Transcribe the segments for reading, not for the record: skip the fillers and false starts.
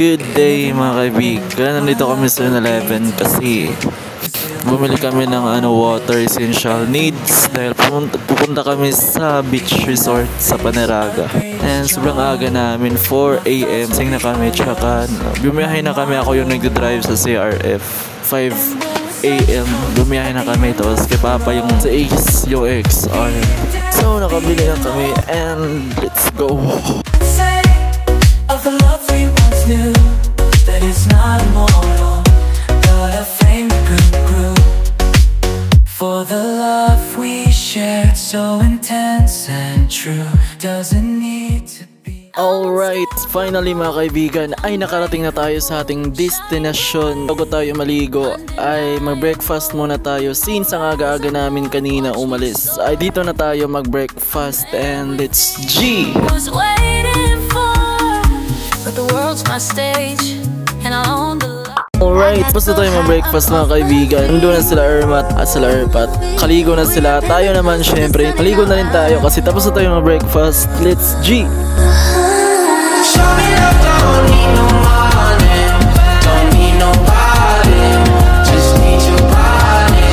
Good day mga kaibigan, nandito kami sa 7-Eleven kasi bumili kami ng water essential needs dahil pupunta kami sa beach resort sa Panaraga. And sobrang aga namin, 4 AM sing na kami, tsaka bumiyahe na kami, ako yung nagdadrive sa CRF. 5 AM bumiyahe na kami, tapos kay Papa yung sa Ace, yung XR. So nakabili na kami and let's go. Of the love we once knew, that is not immortal, but a flame that grew. For the love we shared, so intense and true, doesn't need to be. Alright, finally mga kaibigan, ay nakarating na tayo sa ating destination. Bago tayo maligo, ay mag-breakfast muna tayo since ang aga-aga namin kanina umalis. Ay dito na tayo mag-breakfast and it's G! But the world's my stage, and I own the Alright, basta tayo mag-breakfast mga kaibigan. Nandun na sila Ermat at sila Erpat. Kaligo na sila. Tayo naman syempre, kaligo na rin tayo kasi tapos na tayo mag-breakfast. Let's G! show me love, don't need no money, don't need nobody, just need your body,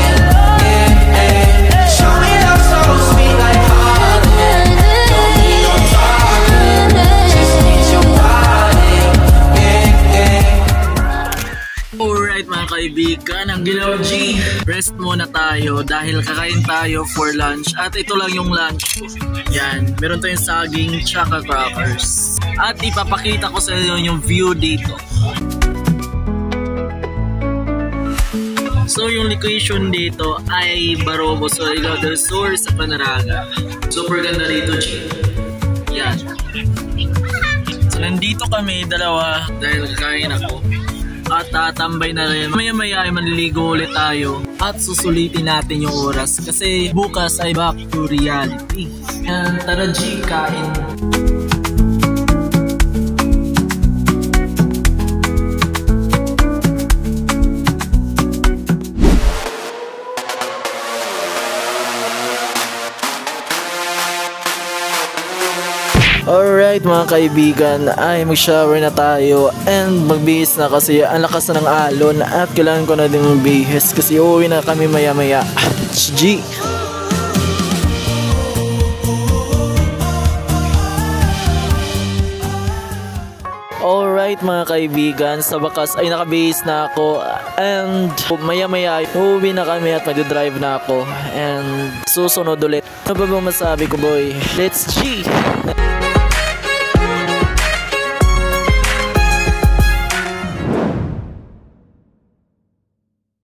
show me love so sweet like honey, don't need no talking, just need your body, Alright mga kaibigan, ang ginawa G, rest muna tayo dahil kakain tayo for lunch at ito lang yung lunch. Yan, meron tayong saging tsaka crackers. At ipapakita ko sa inyo yung view dito. So yung location dito ay Barobo, so Surigao del Sur sa Panaraga. Super ganda dito, G. Yan. So nandito kami dalawa dahil kakain ako. At tatambay na rin. Maya-maya ay maliligo ulit tayo at susulitin natin yung oras kasi bukas ay back to reality. And tara G, kain. Alright mga kaibigan, ay mag-shower na tayo and magbihis na kasi ang lakas na ng alon at kailangan ko na din magbihis kasi uuwi na kami maya-maya. G! Alright mga kaibigan, sa bakas ay nakabihis na ako and maya-maya uuwi na kami at mag-drive na ako and susunod ulit. Ano ba bang masabi ko boy? Let's G!